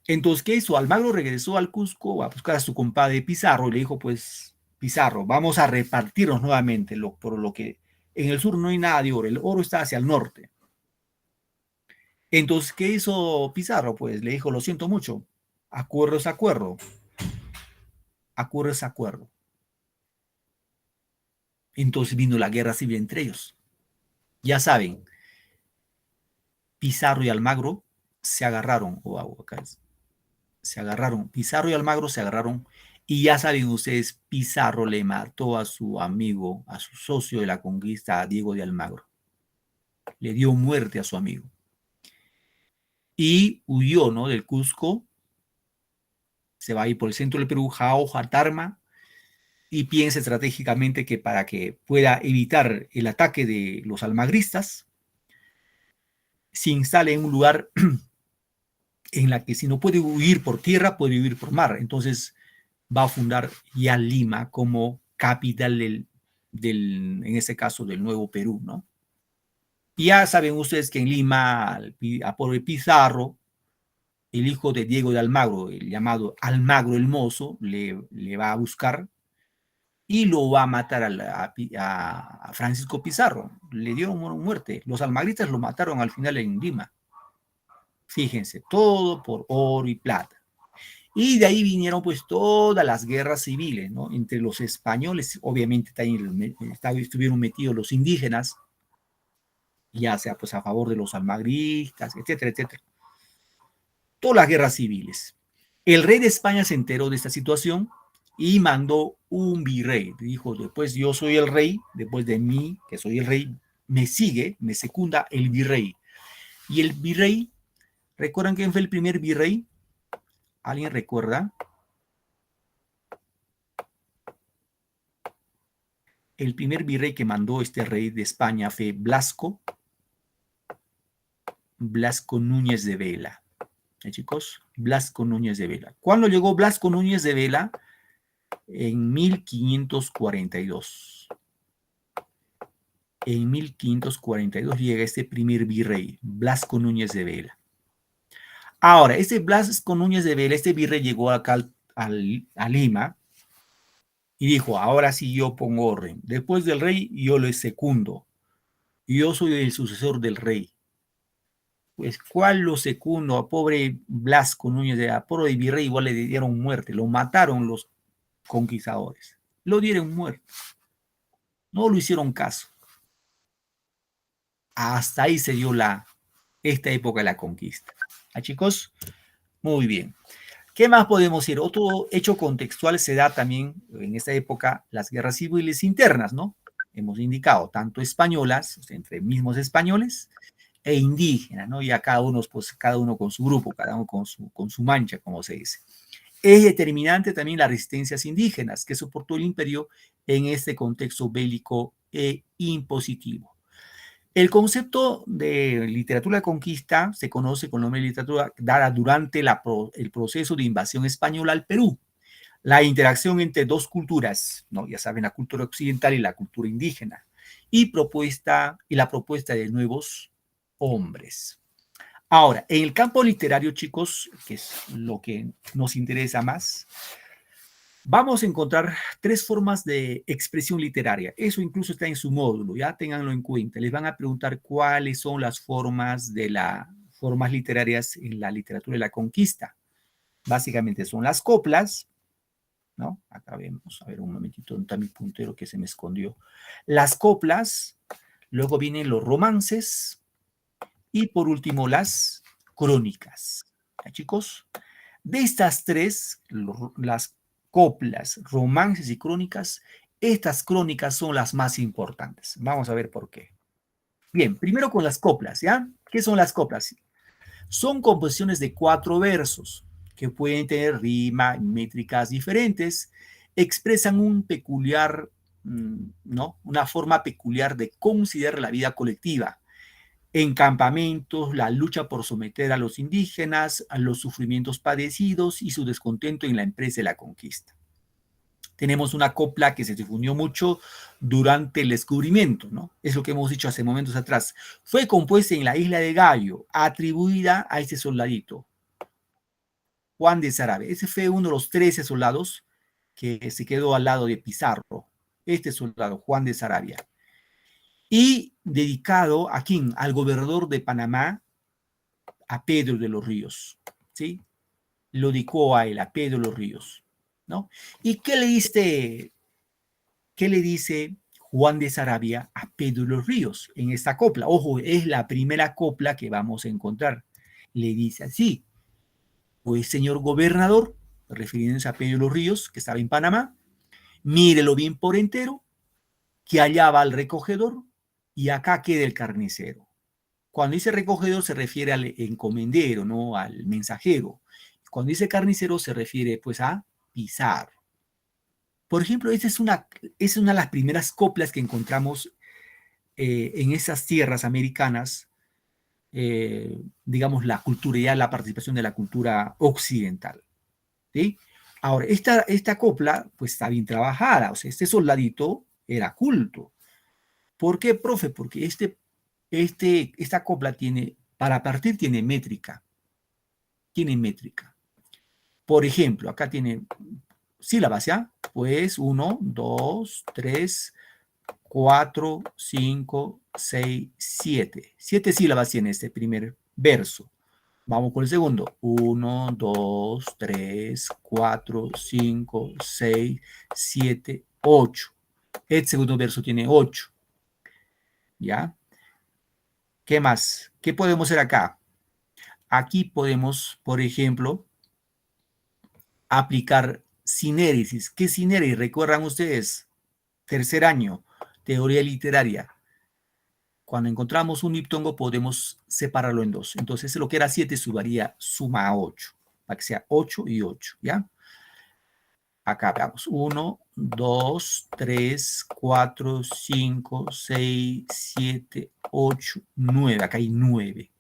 Entonces, ¿qué hizo? Almagro regresó al Cusco a buscar a su compadre Pizarro y le dijo, pues, Pizarro, vamos a repartirnos nuevamente, por lo que en el sur no hay nada de oro, el oro está hacia el norte. Entonces, ¿qué hizo Pizarro? Pues le dijo, lo siento mucho, acuerdo es acuerdo, acuerdo es acuerdo. Entonces vino la guerra civil entre ellos. Ya saben, Pizarro y Almagro se agarraron, se agarraron, Pizarro y Almagro se agarraron, y ya saben ustedes, Pizarro le mató a su amigo, a su socio de la conquista, a Diego de Almagro. Le dio muerte a su amigo. Y huyó, ¿no? Del Cusco, se va a ir por el centro del Perú, Jao, Jatarma, y piensa estratégicamente que para que pueda evitar el ataque de los almagristas, se instala en un lugar en la que si no puede huir por tierra, puede huir por mar. Entonces va a fundar ya Lima como capital en este caso, del Nuevo Perú, ¿no? Y ya saben ustedes que en Lima, a por Pizarro, el hijo de Diego de Almagro, el llamado Almagro el Mozo, le va a buscar y lo va a matar a Francisco Pizarro. Le dieron muerte. Los almagristas lo mataron al final en Lima. Fíjense, todo por oro y plata. Y de ahí vinieron pues todas las guerras civiles, ¿no? Entre los españoles, obviamente también estuvieron metidos los indígenas, ya sea pues a favor de los almagristas, etcétera, etcétera. Todas las guerras civiles. El rey de España se enteró de esta situación y mandó un virrey. Dijo, después yo soy el rey, después de mí, que soy el rey, me sigue, me secunda el virrey. Y el virrey, ¿recuerdan quién fue el primer virrey? ¿Alguien recuerda? El primer virrey que mandó este rey de España fue Blasco Núñez de Vela. Chicos, Blasco Núñez de Vela. ¿Cuándo llegó Blasco Núñez de Vela? En 1542. En 1542 llega este primer virrey, Blasco Núñez de Vela. Ahora, este Blasco Núñez de Vela, este virrey llegó acá a Lima y dijo, ahora sí yo pongo orden. Después del rey yo le secundo. Yo soy el sucesor del rey. Pues, ¿cuál lo secundo? A pobre Blasco Núñez de Vela, pobre virrey, igual le dieron muerte. Lo mataron los conquistadores. Lo dieron muerte. No lo hicieron caso. Hasta ahí se dio esta época de la conquista. ¿Ah, chicos? Muy bien. ¿Qué más podemos decir? Otro hecho contextual se da también en esta época, las guerras civiles internas, ¿no? Hemos indicado, tanto españolas, o sea, entre mismos españoles, e indígenas, ¿no? Ya cada uno, pues, cada uno con su grupo, cada uno con su mancha, como se dice. Es determinante también las resistencias indígenas que soportó el imperio en este contexto bélico e impositivo. El concepto de literatura de conquista se conoce con el nombre de literatura dada durante el proceso de invasión española al Perú. La interacción entre dos culturas, ¿no? Ya saben, la cultura occidental y la cultura indígena, y la propuesta de nuevos hombres. Ahora, en el campo literario, chicos, que es lo que nos interesa más, vamos a encontrar tres formas de expresión literaria. Eso incluso está en su módulo, ya ténganlo en cuenta. Les van a preguntar cuáles son las formas literarias en la literatura de la conquista. Básicamente son las coplas, ¿no? Acá vemos, a ver un momentito, ¿dónde está mi puntero que se me escondió? Las coplas, luego vienen los romances y por último las crónicas. ¿Ya, chicos? De estas tres, las coplas, romances y crónicas, estas crónicas son las más importantes. Vamos a ver por qué. Bien, primero con las coplas, ¿ya? ¿Qué son las coplas? Son composiciones de 4 versos que pueden tener rima y métricas diferentes, expresan ¿no? Una forma peculiar de considerar la vida colectiva. En campamentos, la lucha por someter a los indígenas, a los sufrimientos padecidos y su descontento en la empresa de la conquista. Tenemos una copla que se difundió mucho durante el descubrimiento, ¿no? Es lo que hemos dicho hace momentos atrás. Fue compuesta en la isla de Gallo, atribuida a este soldadito, Juan de Sarabia. Ese fue uno de los 13 soldados que se quedó al lado de Pizarro. Este soldado, Juan de Sarabia. Y dedicado ¿a quién? Al gobernador de Panamá, a Pedro de los Ríos, ¿sí? Lo dedicó a él, a Pedro de los Ríos, ¿no? ¿Y qué le dice Juan de Sarabia a Pedro de los Ríos en esta copla? Ojo, es la primera copla que vamos a encontrar. Le dice así, pues señor gobernador, refiriéndose a Pedro de los Ríos, que estaba en Panamá, mírelo bien por entero, que allá va el recogedor y acá queda el carnicero. Cuando dice recogedor se refiere al encomendero, no al mensajero. Cuando dice carnicero se refiere pues a Pizarro. Por ejemplo, esta es una de las primeras coplas que encontramos en esas tierras americanas, digamos, la cultura, ya la participación de la cultura occidental. ¿Sí? Ahora, esta copla pues está bien trabajada, o sea, este soldadito era culto. ¿Por qué, profe? Porque esta copla tiene, para partir tiene métrica. Tiene métrica. Por ejemplo, acá tiene sílabas, ¿ya? Pues 1, 2, 3, 4, 5, 6, 7. 7 sílabas tiene este primer verso. Vamos con el segundo. 1, 2, 3, 4, 5, 6, 7, 8. El segundo verso tiene 8. ¿Ya? ¿Qué más? ¿Qué podemos hacer acá? Aquí podemos, por ejemplo, aplicar sinérisis. ¿Qué sinérisis? ¿Recuerdan ustedes? Tercer año, teoría literaria. Cuando encontramos un diptongo podemos separarlo en dos. Entonces lo que era 7 suma a 8, para que sea 8 y 8, ¿ya? Acá veamos, 1, 2, 3, 4, 5, 6, 7, 8, 9. Acá hay 9.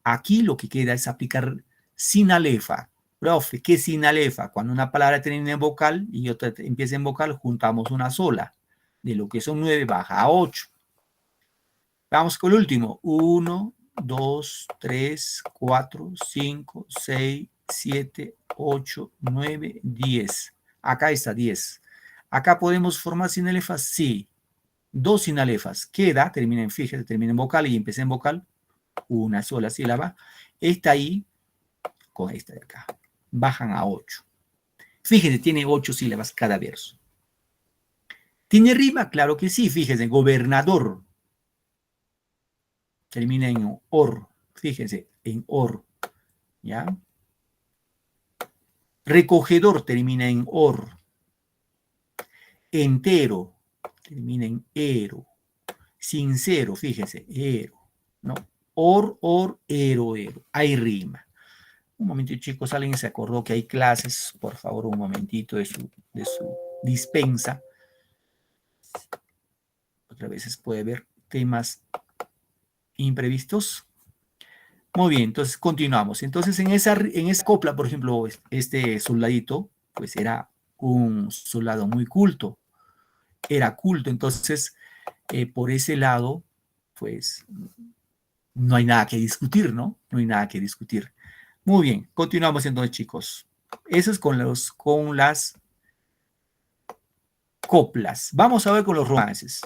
Aquí lo que queda es aplicar sinalefa. Profe, ¿qué es sinalefa? Cuando una palabra termina en vocal y otra empieza en vocal, juntamos una sola. De lo que son 9 baja a 8. Vamos con el último. 1, 2, 3, 4, 5, 6, 7, 8, 9, 10. Acá está 10. Acá podemos formar sinalefas, sí. 2 sinalefas. Queda, fíjate, termina en vocal y empieza en vocal. Una sola sílaba. Esta ahí, con esta de acá. Bajan a 8. Fíjense, tiene 8 sílabas cada verso. ¿Tiene rima? Claro que sí. Fíjense, gobernador. Termina en or. Fíjense, en or. ¿Ya? Recogedor termina en or. Entero termina en ero. Sincero, fíjense, ero. ¿No? Or, ero, ero. Hay rima. Un momentito, chicos, alguien se acordó que hay clases. Por favor, un momentito de su dispensa. Otras veces puede haber temas imprevistos. Muy bien, entonces continuamos. Entonces, en esa copla, por ejemplo, este soldadito, pues era un soldado muy culto. Era culto, entonces, por ese lado, pues, no hay nada que discutir, ¿no? No hay nada que discutir. Muy bien, continuamos entonces, chicos. Eso es con las coplas. Vamos a ver con los romances,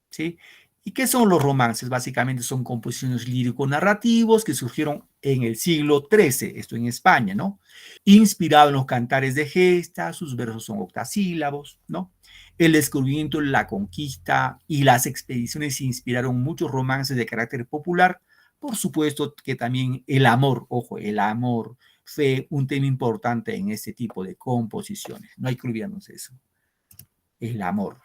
¿sí? ¿Y qué son los romances? Básicamente son composiciones lírico-narrativos que surgieron en el siglo XIII, esto en España, ¿no? Inspirado en los cantares de gesta, sus versos son octasílabos, ¿no? El descubrimiento, la conquista y las expediciones inspiraron muchos romances de carácter popular. Por supuesto que también el amor, ojo, el amor fue un tema importante en este tipo de composiciones. No hay que olvidarnos de eso. El amor.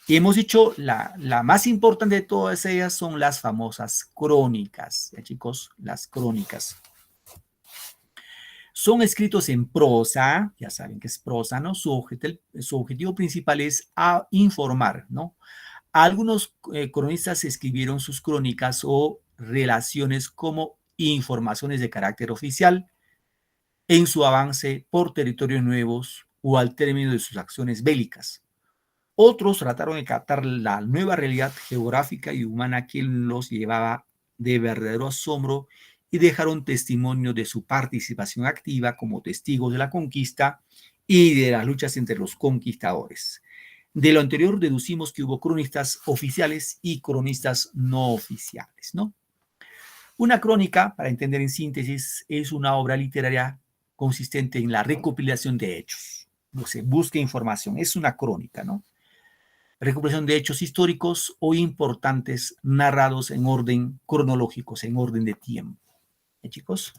Y hemos dicho, la más importante de todas ellas son las famosas crónicas, chicos, las crónicas. Son escritos en prosa, ya saben que es prosa, ¿no? Su objetivo principal es informar, ¿no? Algunos cronistas escribieron sus crónicas o relaciones como informaciones de carácter oficial en su avance por territorios nuevos o al término de sus acciones bélicas. Otros trataron de captar la nueva realidad geográfica y humana que los llevaba de verdadero asombro y dejaron testimonio de su participación activa como testigos de la conquista y de las luchas entre los conquistadores. De lo anterior deducimos que hubo cronistas oficiales y cronistas no oficiales, ¿no? Una crónica, para entender en síntesis, es una obra literaria consistente en la recopilación de hechos. Se busca información, es una crónica, ¿no? Recuperación de hechos históricos o importantes narrados en orden cronológico, en orden de tiempo. Chicos?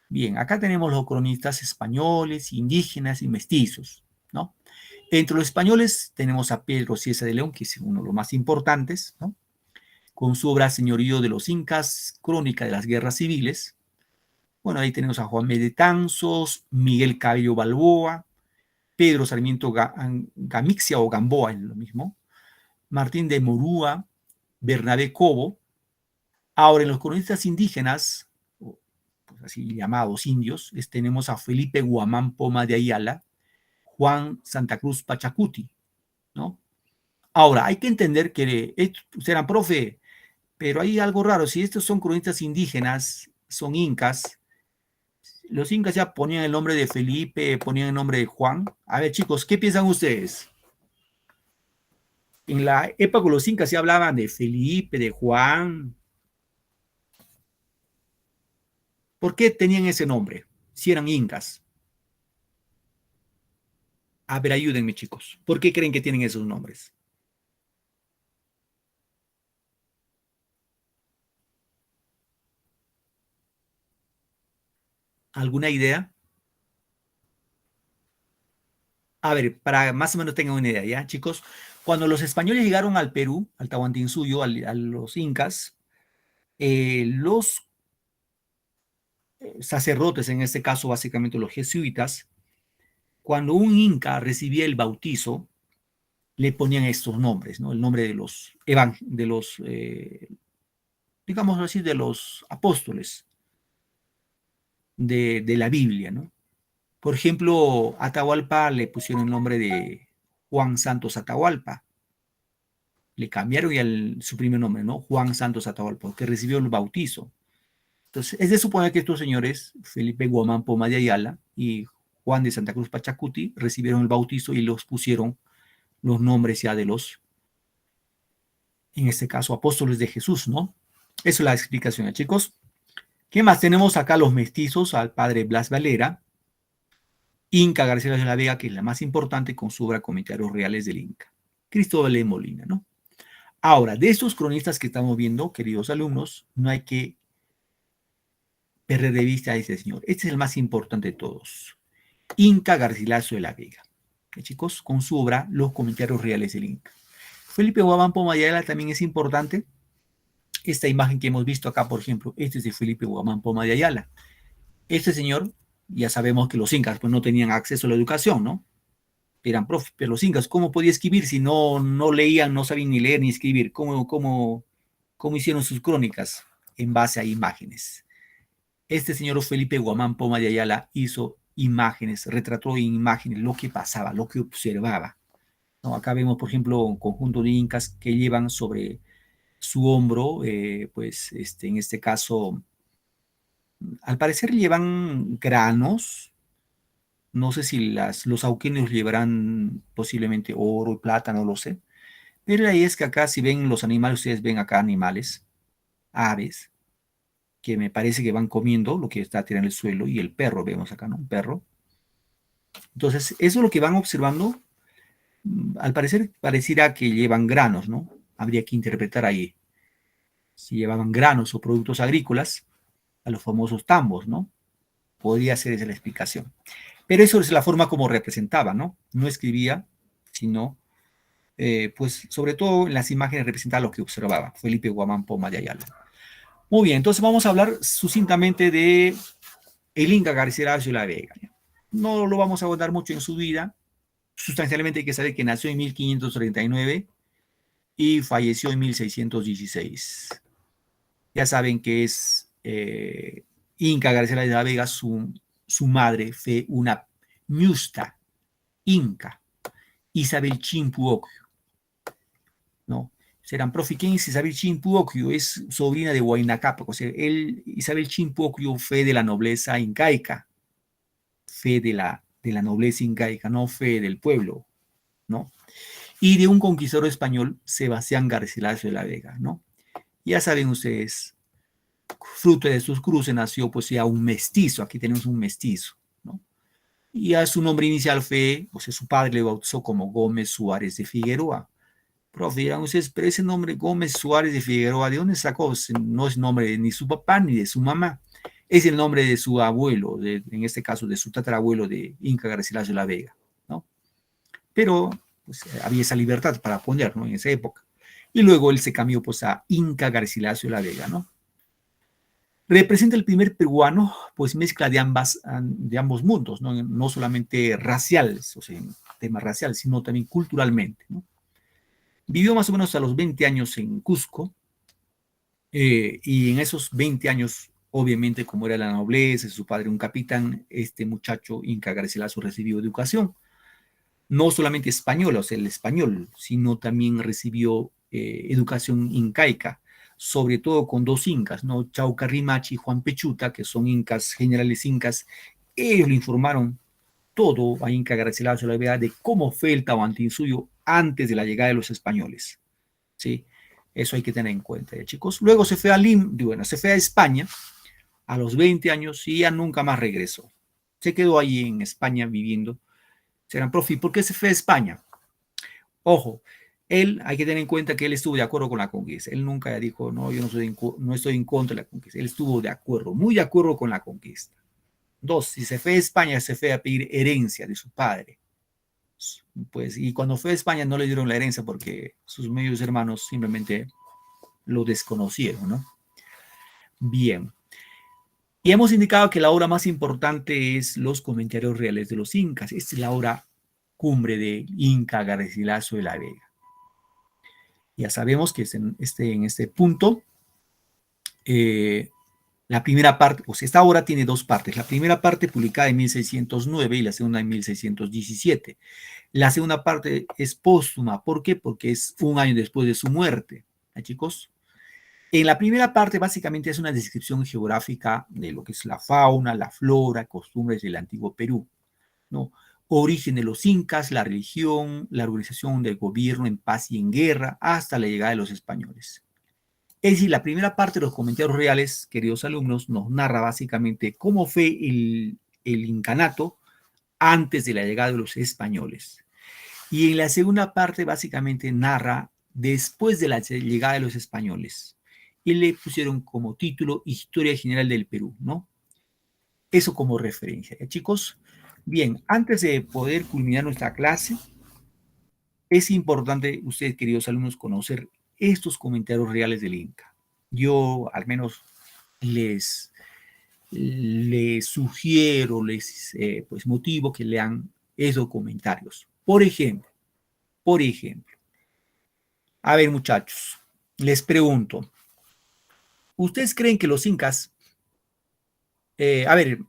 Bien, acá tenemos los cronistas españoles, indígenas y mestizos, ¿no? Entre los españoles tenemos a Pedro Cieza de León, que es uno de los más importantes, ¿no? Con su obra Señorío de los Incas, Crónica de las Guerras Civiles. Bueno, ahí tenemos a Juan de Tanzos, Miguel Cabello Balboa, Pedro Sarmiento Gamixia o Gamboa, es lo mismo, Martín de Morúa, Bernabé Cobo. Ahora, en los cronistas indígenas, pues así llamados indios, tenemos a Felipe Guamán Poma de Ayala, Juan Santa Cruz Pachacuti, ¿no? Ahora, hay que entender que serán profe, pero hay algo raro. Si estos son cronistas indígenas, son incas, Los incas ya ponían el nombre de Felipe, ponían el nombre de Juan. A ver, chicos, ¿qué piensan ustedes? En la época de los incas se hablaban de Felipe, de Juan. ¿Por qué tenían ese nombre? Si eran incas. A ver, ayúdenme, chicos. ¿Por qué creen que tienen esos nombres? ¿Alguna idea? A ver, para más o menos tengan una idea, ¿ya, chicos? Cuando los españoles llegaron al Perú, al Tahuantinsuyo, a los incas, los sacerdotes, en este caso básicamente los jesuitas, cuando un inca recibía el bautizo, le ponían estos nombres, ¿no? El nombre de los digamos así, de los apóstoles de la Biblia, ¿no? Por ejemplo, Atahualpa le pusieron el nombre de Juan Santos Atahualpa. Le cambiaron ya su primer nombre, ¿no? Juan Santos Atahualpa, que recibió el bautizo. Entonces, es de suponer que estos señores, Felipe Guamán Poma de Ayala y Juan de Santa Cruz Pachacuti, recibieron el bautizo y los pusieron los nombres ya de los, en este caso, apóstoles de Jesús, ¿no? Esa es la explicación, chicos. ¿Qué más? Tenemos acá los mestizos, al padre Blas Valera, Inca García de la Vega, que es la más importante, con su obra Comentarios Reales del Inca. Cristóbal de Molina, ¿no? Ahora, de estos cronistas que estamos viendo, queridos alumnos, no hay que perder de vista a este señor. Este es el más importante de todos. Inca Garcilaso de la Vega. Chicos, con su obra Los Comentarios Reales del Inca. Felipe Guamán Poma de Ayala también es importante. Esta imagen que hemos visto acá, por ejemplo, este es de Felipe Guamán Poma de Ayala. Este señor, ya sabemos que los incas pues, no tenían acceso a la educación, ¿no? Eran profes, pero los incas, ¿cómo podía escribir si no leían, no sabían ni leer ni escribir? ¿Cómo hicieron sus crónicas? En base a imágenes. Este señor Felipe Guamán Poma de Ayala hizo imágenes, retrató en imágenes lo que pasaba, lo que observaba, ¿no? Acá vemos, por ejemplo, un conjunto de incas que llevan sobre su hombro, pues en este caso, al parecer llevan granos. No sé si los auqueños llevarán posiblemente oro y plata, no lo sé. Pero la idea es que acá, si ven los animales, ustedes ven acá animales, aves, que me parece que van comiendo lo que está tirando en el suelo, y el perro, vemos acá, ¿no? Un perro. Entonces, eso es lo que van observando. Al parecer, pareciera que llevan granos, ¿no? Habría que interpretar ahí. Si llevaban granos o productos agrícolas, a los famosos tambos, ¿no? Podría ser esa la explicación. Pero eso es la forma como representaba, ¿no? No escribía, sino, pues, sobre todo en las imágenes representaba lo que observaba Felipe Guamán Poma de Ayala. Muy bien, entonces vamos a hablar sucintamente de el Inca Garcilaso de la Vega. No lo vamos a abordar mucho en su vida. Sustancialmente hay que saber que nació en 1539 y falleció en 1616. Ya saben que es Inca Garcilaso de la Vega, su madre fue una ñusta inca, Isabel Chimpuoclio, ¿no? Serán profe, ¿quién es Isabel Chimpuoclio? Es sobrina de Huayna Cápac. O sea, Isabel Chimpuoclio fue de la nobleza incaica, fe de la nobleza incaica, no fe del pueblo, ¿no? Y de un conquistador español, Sebastián Garcilaso de la Vega, ¿no? Ya saben ustedes, fruto de sus cruces nació pues ya un mestizo. Aquí tenemos un mestizo, ¿no? Y a su nombre inicial fue, o sea, su padre le bautizó como Gómez Suárez de Figueroa. Profe, dirán ustedes, pero ese nombre Gómez Suárez de Figueroa, ¿de dónde sacó? No es nombre de ni su papá ni de su mamá. Es el nombre de su abuelo, en este caso de su tatarabuelo de Inca Garcilaso de la Vega, ¿no? Pero pues, había esa libertad para poner, ¿no? En esa época. Y luego él se cambió pues a Inca Garcilaso de la Vega, ¿no? Representa el primer peruano, pues mezcla de ambos mundos, ¿no? No solamente raciales, o sea, en tema racial, sino también culturalmente, ¿no? Vivió más o menos a los 20 años en Cusco, y en esos 20 años, obviamente, como era la nobleza, su padre un capitán, este muchacho Inca Garcilaso recibió educación, no solamente española, o sea, el español, sino también recibió educación incaica. sobre todo con dos incas, ¿no? Chaucarrimachi y Juan Pechuta, que son incas, generales incas. Ellos le informaron todo a Inca Garcilaso de la Vega de cómo fue el Tahuantinsuyo antes de la llegada de los españoles, ¿sí? Eso hay que tener en cuenta, chicos. Luego se fue a se fue a España a los 20 años y ya nunca más regresó. Se quedó ahí en España viviendo. Serán profe, ¿por qué se fue a España? Ojo, él, hay que tener en cuenta que él estuvo de acuerdo con la conquista. Él nunca dijo, no, yo no estoy en contra de la conquista. Él estuvo de acuerdo, muy de acuerdo con la conquista. Dos, si se fue a España, se fue a pedir herencia de su padre. Pues, y cuando fue a España no le dieron la herencia porque sus medios hermanos simplemente lo desconocieron, ¿no? Bien. Y hemos indicado que la obra más importante es los comentarios reales de los incas. Esta es la obra cumbre de Inca Garcilaso de la Vega. Ya sabemos que en este punto, la primera parte, o sea, esta obra tiene dos partes. La primera parte publicada en 1609 y la segunda en 1617. La segunda parte es póstuma. ¿Por qué? Porque es un año después de su muerte. ¿Ah, chicos? En la primera parte básicamente es una descripción geográfica de lo que es la fauna, la flora, costumbres del antiguo Perú, ¿no? Origen de los incas, la religión, la organización del gobierno en paz y en guerra, hasta la llegada de los españoles. Es decir, la primera parte de los comentarios reales, queridos alumnos, nos narra básicamente cómo fue el incanato antes de la llegada de los españoles. Y en la segunda parte básicamente narra después de la llegada de los españoles. Y le pusieron como título Historia General del Perú, ¿no? Eso como referencia, ¿ya, chicos? Bien, antes de poder culminar nuestra clase, es importante, ustedes, queridos alumnos, conocer estos comentarios reales del Inca. Yo, al menos, les sugiero, pues motivo que lean esos comentarios. Por ejemplo, a ver, muchachos, les pregunto, ¿ustedes creen que los incas, a ver,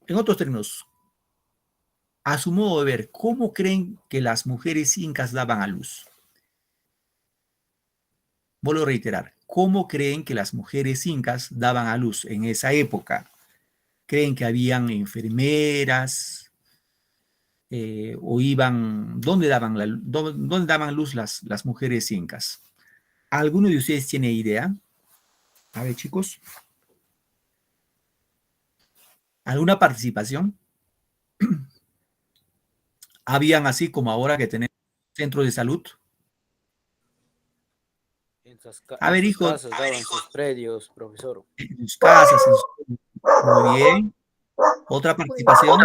en otros términos, a su modo de ver, ¿cómo creen que las mujeres incas daban a luz? Vuelvo a reiterar, ¿cómo creen que las mujeres incas daban a luz en esa época? ¿Creen que habían enfermeras? ¿O iban, dónde daban luz las mujeres incas? ¿Alguno de ustedes tiene idea? A ver, chicos. ¿Alguna participación? ¿Habían así como ahora que tenemos centros de salud? A ver, hijos. Casas daban sus predios, profesor. En sus casas. Muy bien. ¿Otra participación?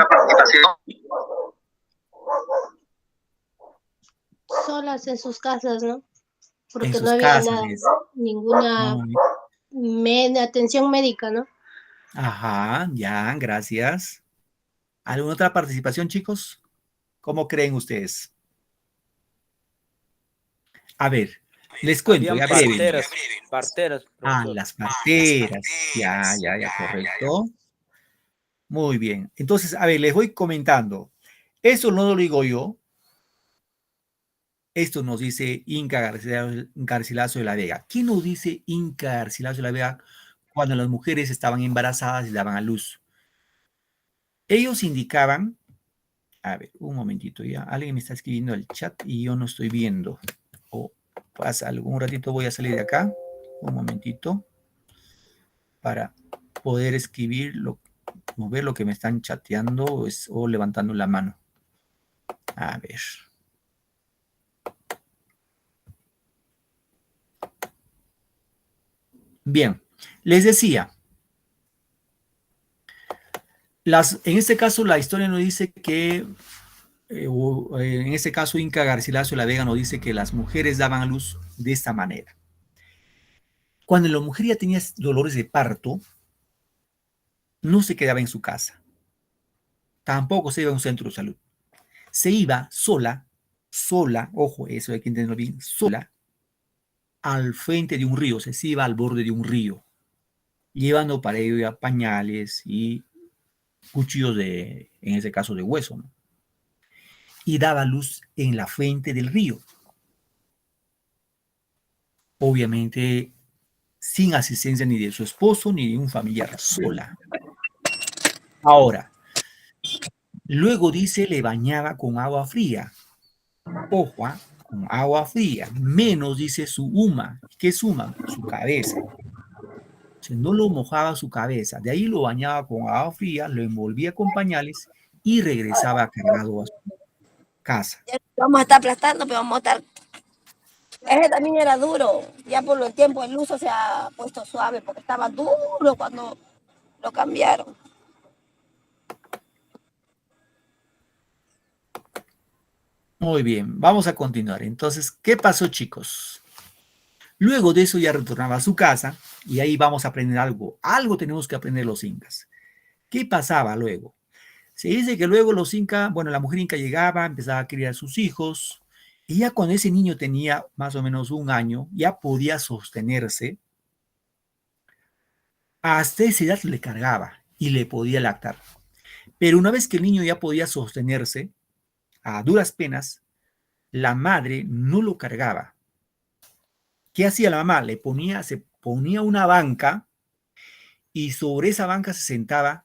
Solas en sus casas, ¿no? Porque En no sus había casas. nada, ninguna atención médica, ¿no? Ajá, ya, gracias. ¿Alguna otra participación, chicos? ¿Cómo creen ustedes? A ver, les cuento, Habían ya breve. parteras, Ah, profesor. las parteras. Ya, correcto. Muy bien. Entonces, a ver, les voy comentando. Eso no lo digo yo. Esto nos dice Inca Garcilaso de la Vega. ¿Qué nos dice Inca Garcilaso de la Vega cuando las mujeres estaban embarazadas y daban a luz? Ellos indicaban, a ver, un momentito ya, alguien me está escribiendo el chat y yo no estoy viendo. O pasa algún ratito, voy a salir de acá, un momentito, para poder escribir, ver lo que me están chateando o levantando la mano. A ver. Bien, les decía, en este caso la historia nos dice que, en este caso Inca Garcilaso de la Vega nos dice que las mujeres daban a luz de esta manera. Cuando la mujer ya tenía dolores de parto, no se quedaba en su casa, tampoco se iba a un centro de salud, se iba sola, ojo, eso hay que entenderlo bien, sola, al frente de un río, se iba al borde de un río, llevando para ello pañales y cuchillos en ese caso de hueso, ¿no? Y daba luz en la fuente del río. Obviamente sin asistencia ni de su esposo ni de un familiar, sola. Ahora, luego dice, le bañaba con agua fría. Ojo, con agua fría, menos dice su uma. ¿Qué es uma? Su cabeza. O sea, no lo mojaba su cabeza, de ahí lo bañaba con agua fría, lo envolvía con pañales y regresaba cargado a su casa. Vamos a estar aplastando, pero vamos a estar... Ese también era duro, ya por el tiempo el uso se ha puesto suave, porque estaba duro cuando lo cambiaron. Muy bien, vamos a continuar. Entonces, ¿qué pasó, chicos? Luego de eso ya retornaba a su casa y ahí vamos a aprender algo. Algo tenemos que aprender los incas. ¿Qué pasaba luego? Se dice que luego los incas, bueno, la mujer inca llegaba, empezaba a criar a sus hijos y ya cuando ese niño tenía más o menos 1 año, ya podía sostenerse. Hasta esa edad le cargaba y le podía lactar. Pero una vez que el niño ya podía sostenerse, a duras penas, la madre no lo cargaba. ¿Qué hacía la mamá? Se ponía una banca y sobre esa banca se sentaba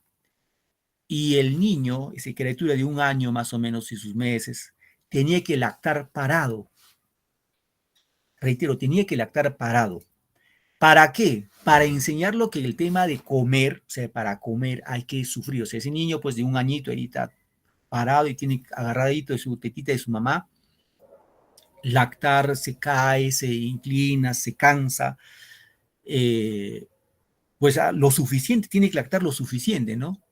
y el niño, esa criatura de 1 año más o menos y sus meses, tenía que lactar parado. Reitero, tenía que lactar parado. ¿Para qué? Para enseñarlo que el tema de comer, o sea, para comer hay que sufrir. O sea, ese niño pues de 1 añito ahí está parado y tiene agarradito de su tetita de su mamá, lactar, se cae, se inclina, se cansa, pues lo suficiente, tiene que lactar lo suficiente, ¿no?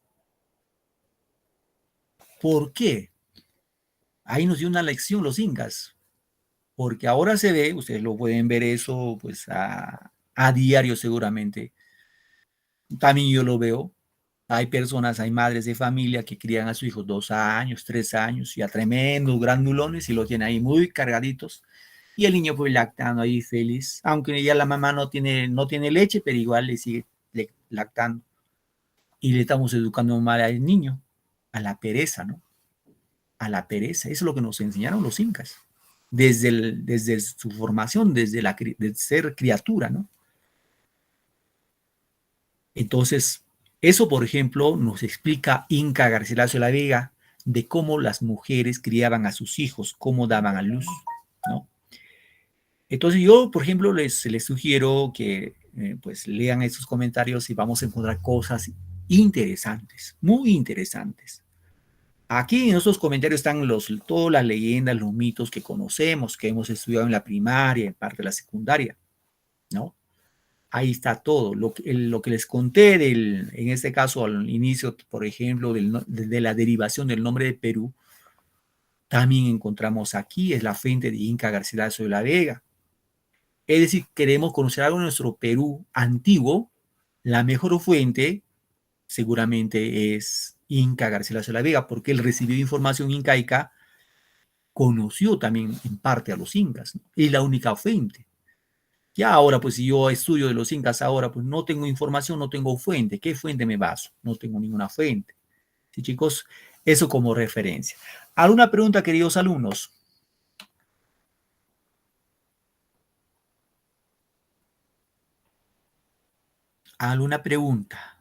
¿Por qué? Ahí nos dio una lección los incas, porque ahora se ve, ustedes lo pueden ver eso pues a diario seguramente, también yo lo veo, hay personas, hay madres de familia que crían a sus hijos 2 años, 3 años, y a tremendos grandulones y lo tienen ahí muy cargaditos, y el niño pues lactando ahí feliz, aunque ya la mamá no tiene leche, pero igual le sigue lactando. Y le estamos educando mal al niño, a la pereza, ¿no? A la pereza. Eso es lo que nos enseñaron los incas, desde su formación, desde ser criatura, ¿no? Entonces, eso, por ejemplo, nos explica Inca Garcilaso de la Vega de cómo las mujeres criaban a sus hijos, cómo daban a luz, ¿no? Entonces yo, por ejemplo, les sugiero que pues lean esos comentarios y vamos a encontrar cosas interesantes, muy interesantes. Aquí en esos comentarios están todas las leyendas, los mitos que conocemos, que hemos estudiado en la primaria, en parte de la secundaria, ¿no? Ahí está todo. Lo que les conté, en este caso al inicio, por ejemplo, de la derivación del nombre de Perú, también encontramos aquí, es la fuente de Inca Garcilaso de la Vega. Es decir, queremos conocer algo de nuestro Perú antiguo, la mejor fuente seguramente es Inca Garcilaso de la Vega, porque él recibió información incaica, conoció también en parte a los incas, ¿no? Es la única fuente. Ya ahora, pues si yo estudio de los incas ahora, pues no tengo información, no tengo fuente. ¿Qué fuente me baso? No tengo ninguna fuente. Sí, chicos, eso como referencia. ¿Alguna pregunta, queridos alumnos? ¿Alguna pregunta?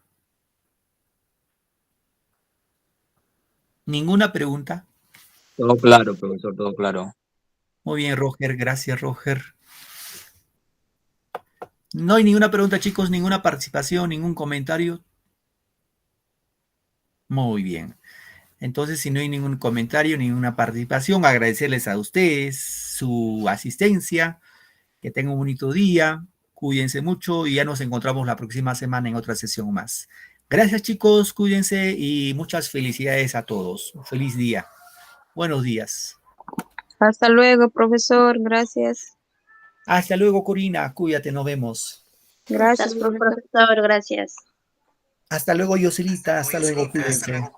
¿Ninguna pregunta? Todo claro, profesor, todo claro. Muy bien, Roger. Gracias, Roger. No hay ninguna pregunta, chicos, ninguna participación, ningún comentario. Muy bien. Entonces, si no hay ningún comentario, ninguna participación, agradecerles a ustedes su asistencia. Que tengan un bonito día. Cuídense mucho y ya nos encontramos la próxima semana en otra sesión más. Gracias, chicos. Cuídense y muchas felicidades a todos. Feliz día. Buenos días. Hasta luego, profesor. Gracias. Hasta luego, Corina. Cuídate, nos vemos. Gracias, Hasta luego, profesor. profesor, gracias. Hasta luego, Yoselita. Hasta luego, cuídense.